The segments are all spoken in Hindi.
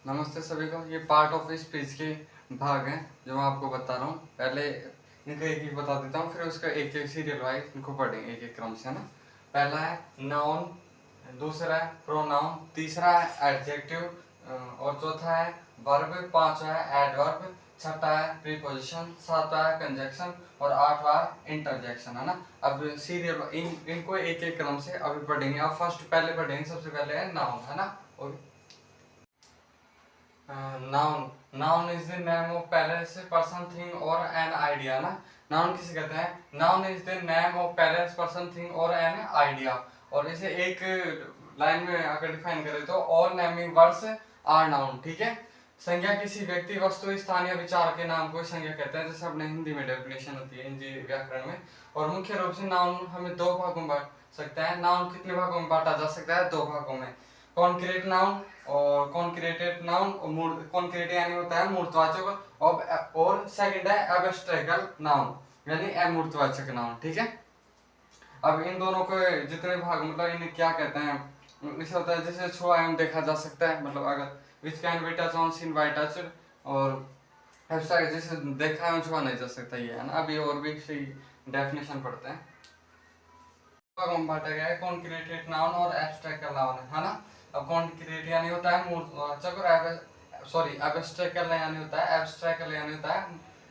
नमस्ते सभी को। ये पार्ट ऑफ स्पीच के भाग हैं जो मैं आपको बता रहा हूँ। पहले इनको एक एक बता देता हूँ, फिर उसका एक एक सीरियल वाइज इनको पढ़ेंगे एक एक क्रम से, है ना। पहला है नाउन, दूसरा है प्रोनाउन, तीसरा है एडजेक्टिव और चौथा है वर्ब, पांचवा है एडवर्ब, छठा है प्रीपोजिशन, सातवां है कंजक्शन और आठवां है इंटरजेक्शन, है ना। अब सीरियल इनको एक एक क्रम से अभी पढ़ेंगे। अब फर्स्ट पहले पढ़ेंगे, सबसे पहले है नाउन, है ना। और noun, noun is the name of place person thing और एन आइडिया, ना। नाउन किसे कहते हैं? Noun is the name of place person thing और एन आइडिया। और इसे एक लाइन में अगर डिफाइन करें तो all naming words are noun, ठीक है। संज्ञा किसी व्यक्ति, वस्तु, स्थान या विचार के नाम को संज्ञा कहते हैं, जैसे अपने हिंदी में डेफिनेशन होती है हिंदी व्याकरण में। और मुख्य रूप से नाउन हमें दो भागों में बांट सकता है। नाउन कितने भागों में बांटा जा सकता है? दो भागों में, कॉन्क्रीट नाउन और कॉन्क्रीटेड नाउन। कॉन्क्रीट यानी होता है मूर्तवाचक और सेकंड है एब्स्ट्रैक्ट नाउन यानी अमूर्तवाचक नाउन, ठीक है। अब इन दोनों को जितने भाग मतलब इन्हें क्या कहते हैं, इसे होता है जैसे छुआ एवं देखा जा सकता है, मतलब अगर which can be touch on seen by touch, और एब्स्ट्रैक्ट जैसे देखा एवं छुआ नहीं जा सकता, ये है ना। अभी और भी सही डेफिनेशन पढ़ते हैं। बांटा गया है कॉन्क्रीटेड नाउन और एब्स्ट्रैक्ट नाउन, है ना। अब कॉन्क्रीट यानी होता है मूर्तवाचक और सॉरी एब्स्ट्रैक्ट यानी होता है यानी होता है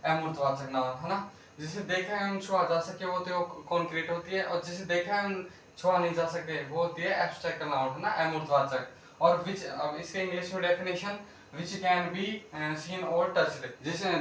अमूर्तवाचक नाउन, है ना। जिसे देखा है छुआ जा सके वो तो कॉन्क्रीट होती है, और जिसे देखा है छुआ नहीं जा सके वो होती है एब्स्ट्रैक्ट नाउन, है ना, अमूर्तवाचक। और विच, अब इसके इंग्लिश में definition which can be seen और टच्ड, जिसे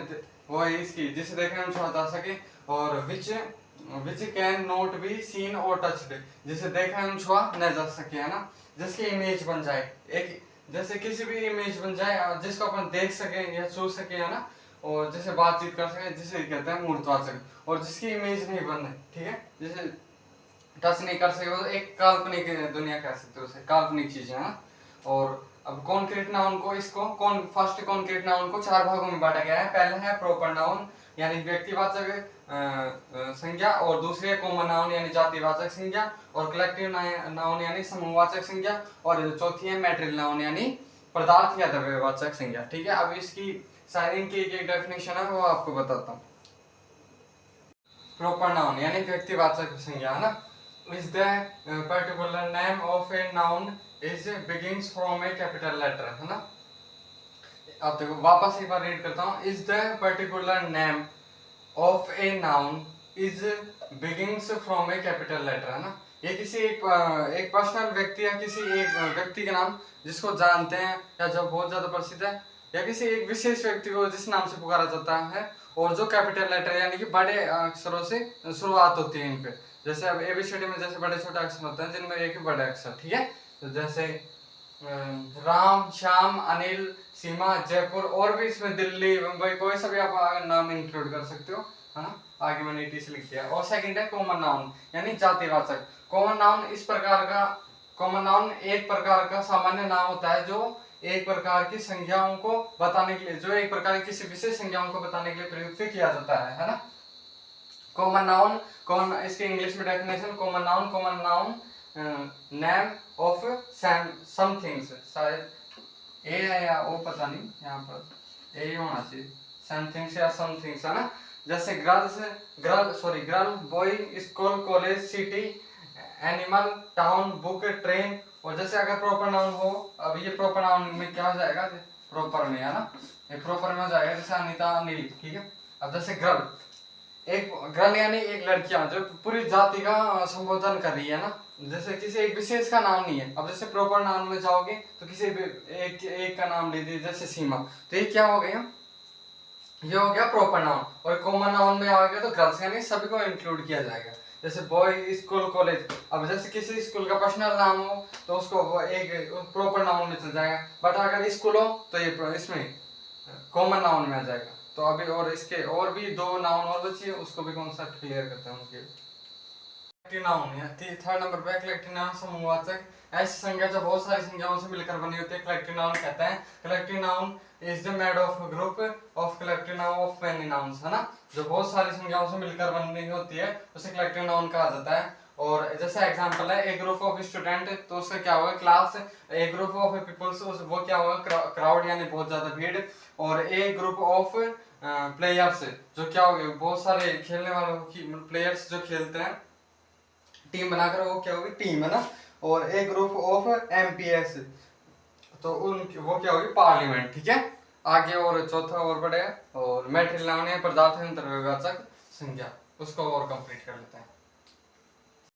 वो है इसकी जिसे देखा है छुआ जा सके, और which can not be seen और टच्ड, जिसे देखा है छुआ न जा सके, है ना। जिसकी इमेज बन जाए, एक जैसे किसी भी इमेज बन जाए जिसको अपन देख सके या छू सके, है ना, और जिसे बातचीत कर सके, जिसे कहते हैं मूर्तवाचक। और जिसकी इमेज नहीं बने, ठीक है, जिसे टच नहीं कर सके, वो एक काल्पनिक दुनिया कह सकते हो, उसे काल्पनिक चीज है ना। और अब कॉन्क्रीट नाउन को फर्स्ट कॉन्क्रीट नाउन को चार भागों में बांटा गया है। पहला है प्रॉपर नाउन यानी व्यक्तिवाचक संज्ञा, और दूसरे कॉमन नाउन यानी जातिवाचक संज्ञा, और कलेक्टिव नाउन यानी समूहवाचक संज्ञा, और चौथी है मैटेरियल नाउन यानी पदार्थ या द्रव्यवाचक संज्ञा, ठीक है। अब इसकी साइनिंग की एक डेफिनेशन है वो आपको बताता हूँ। प्रॉपर नाउन यानी व्यक्तिवाचक संज्ञा, है ना। Is the particular name of a noun is begins from a capital letter, है ना। अब देखो वापस एक बार रीड करता हूँ। Is the particular name of a noun is begins from a capital letter, है ना। ये किसी एक पर्सनल व्यक्ति या किसी एक व्यक्ति के नाम जिसको जानते हैं या जो बहुत ज्यादा प्रसिद्ध है, या किसी एक विशेष व्यक्ति को जिस नाम से पुकारा जाता है, और जो कैपिटल लेटर यानी कि बड़े अक्षरों से शुरुआत होती है इन पे। जैसे अब एबीसीडी में जैसे बड़े छोटे अक्षर होते हैं जिनमें एक ही बड़े अक्षर, ठीक है। तो जैसे राम, श्याम, अनिल, सीमा, जयपुर, और भी इसमें दिल्ली, मुंबई, कोई सा भी आप नाम इंक्लूड कर सकते हो, है ना। आगे मैंने टी से लिख दिया। और सेकंड है कॉमन नाउन यानी जातिवाचक। कॉमन नाउन एक प्रकार का सामान्य नाम होता है जो एक प्रकार की संज्ञाओं को बताने के लिए, जो एक प्रकार की किसी विशेष संज्ञाओं को बताने के लिए प्रयुक्त किया जाता है ना। कॉमन नाउन, इसके इंग्लिश में definition, common noun name of some things, शायद ए है या ओ पता नहीं, यहाँ पर ए होना चाहिए, समथिंग्स या समथिंग्स, है ना। जैसे girl, boy, school, college, city, animal, town, book, train. और जैसे अगर प्रॉपर नाउन हो, अब ये प्रॉपर नाउन में क्या हो जाएगा, प्रॉपर में, है ना, ये प्रॉपर में हो जाएगा। जैसे अनिता, अनिल, ठीक है। अब जैसे गर्ल यानी एक लड़कियां जो पूरी जाति का संबोधन कर रही है ना, जैसे किसी एक विशेष का नाम नहीं है। अब जैसे प्रॉपर नाउन में जाओगे तो किसी एक का नाम ले दीजिए, जैसे सीमा, तो ये क्या हो गया, ये हो गया प्रॉपर नाउन। और कॉमन नाउन में आओगे तो गर्ल्स यानी सभी को इंक्लूड किया जाएगा। जैसे बॉय, स्कूल, कॉलेज, अब जैसे किसी स्कूल का पर्सनल नाम हो तो उसको एक प्रॉपर नाउन में चल जाएगा, बट अगर स्कूल हो तो ये इसमें कॉमन नाउन में आ जाएगा। तो अभी और इसके और भी दो नाउन और बची है, उसको भी कॉन्सेप्ट क्लियर करते हैं उनके। कलेक्टिव नाउन या थर्ड नंबर पे कलेक्टिव नाउन समूहवाचक, ऐसी संज्ञा जो बहुत सारी संज्ञाओं से मिलकर बनी होती है कलेक्टिव नाउन कहते हैं। Collective noun is the made of group of collective noun of many nouns, है ना। जो बहुत सारी संज्ञाओं से मिलकर बनी होती है उसे कलेक्टिव नाउन कहा जाता है। और जैसे एग्जांपल है ए ग्रुप ऑफ स्टूडेंट, तो उसका क्या होगा class, a group of peoples वो क्या होगा क्राउड यानी बहुत ज्यादा भीड़, और ए ग्रुप ऑफ प्लेयर्स जो क्या होगा बहुत सारे खेलने वालों की प्लेयर्स जो खेलते हैं टीम बनाकर वो क्या होगी टीम है ना, और ए ग्रुप ऑफ एमपीएस तो उन वो क्या होगी पार्लियामेंट। ठीक है, आगे और चौथा और बढ़ेगा, और मैटेरियल नाउन है पदार्थ अंतर्वाचक संज्ञा, उसको और कंप्लीट कर लेते हैं।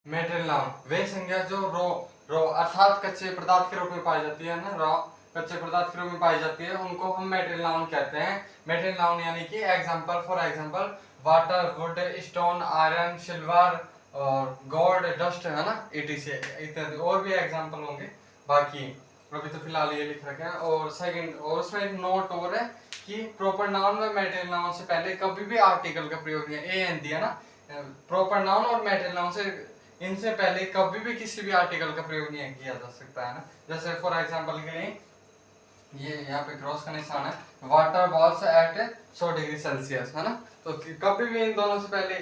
मेटेरियल नाउन वे संज्ञा जो रो रो अर्थात कच्चे पदार्थ के रूप में पाई जाती है ना, रॉ कच्चे पदार्थ के रूप में पाई जाती है, उनको हम मेटेरियल नाउन कहते हैं। मेटेरियल नाउन यानी कि example for example water, would, stone, iron, silver और गोल्ड, डस्ट है ना, etc इत्यादि और भी एग्जांपल होंगे, बाकी अभी तो फिलहाल ये लिख रखे हैं। और सेकंड और उसमें एक नोट और है कि प्रॉपर नाउन में मेटेरियल नाउन से पहले कभी भी आर्टिकल का प्रयोग नहीं है, एन दिया ना, प्रॉपर नाउन और मेटेरियल नाउन से इनसे पहले कभी भी किसी भी आर्टिकल का प्रयोग नहीं किया जा सकता है ना। जैसे फॉर एग्जांपल के लिए ये यहाँ पे क्रॉस का निशान है, water boils at 100 degree Celsius है ना, तो कभी भी इन दोनों से पहले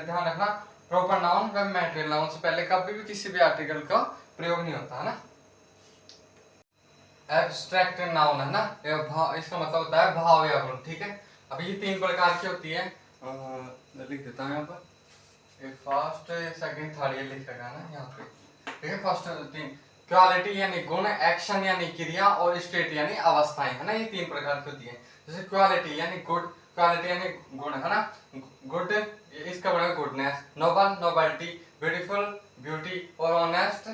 ध्यान रखना प्रॉपर नाउन व मेटेरियल नाउन से पहले कभी भी किसी भी आर्टिकल का प्रयोग नहीं होता है ना। एब्स्ट्रैक्ट नाउन है ना, इसका मतलब होता है भाव या गुण। ठीक है, अब ये तीन प्रकार की होती है, लिख देता हूँ यहाँ पर, फर्स्ट सेकंड थर्ड ये लिख रखा है ना यहाँ पे। ठीक है, फर्स्ट तीन क्वालिटी यानी गुण, एक्शन यानी क्रिया, और स्टेट यानी अवस्थाएं है ना, ये तीन प्रकार की होती है। जैसे क्वालिटी यानी गुड, क्वालिटी यानी गुण है ना, गुड इसका बड़ा गुडनेस, नोबल नोबलिटी, ब्यूटीफुल ब्यूटी, और ऑनेस्ट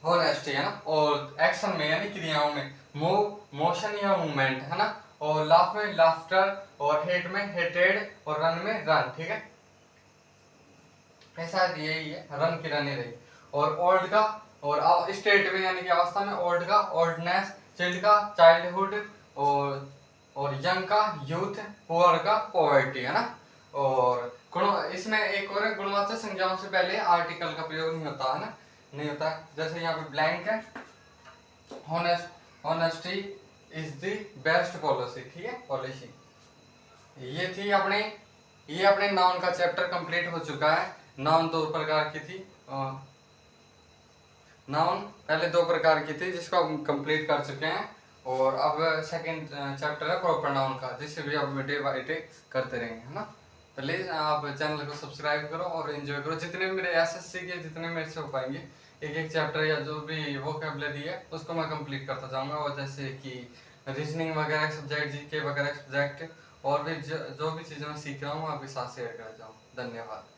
होनेस्टी है ना, और एक्शन में यानी क्रियाओं में मूव मोशन या मूवमेंट है ना, और लाफ में लाफ्टर, और हेट में हेटेड, और रन में रन। ठीक है, ऐसा यही है, रन की रन ही रही। और ओल्ड का और स्टेट में यानी कि अवस्था में ओल्ड का ओल्डनेस, चाइल्ड का चाइल्डहुड, और यंग का यूथ, पुअर का पॉवर्टी है ना। और गुण इसमें एक और गुणवाचक संज्ञाओं से पहले आर्टिकल का प्रयोग नहीं होता है ना, नहीं होता। जैसे यहाँ पे ब्लैंक है, honesty is the best policy. ठीक है, पॉलिसी ये थी अपने ये अपने नाउन का चैप्टर कंप्लीट हो चुका है। नाउन दो प्रकार की थी, नाउन पहले दो प्रकार की थी जिसको हम कंप्लीट कर चुके हैं, और अब सेकंड चैप्टर है प्रॉपर नाउन का, जिसे भी आप डे बाय डे करते रहेंगे है ना। तो प्लीज आप चैनल को सब्सक्राइब करो और एंजॉय करो, जितने भी मेरे एसएससी के जितने मेरे से हो पाएंगे एक एक चैप्टर या जो भी वोकैबुलरी है उसको मैं कंप्लीट करता जाऊंगा। और जैसे कि रीजनिंग वगैरह सब्जेक्ट, जीके वगैरह सब्जेक्ट, और भी जो भी चीज़ें मैं सीख रहा हूँ आपके साथ शेयर कर जाऊँ। धन्यवाद।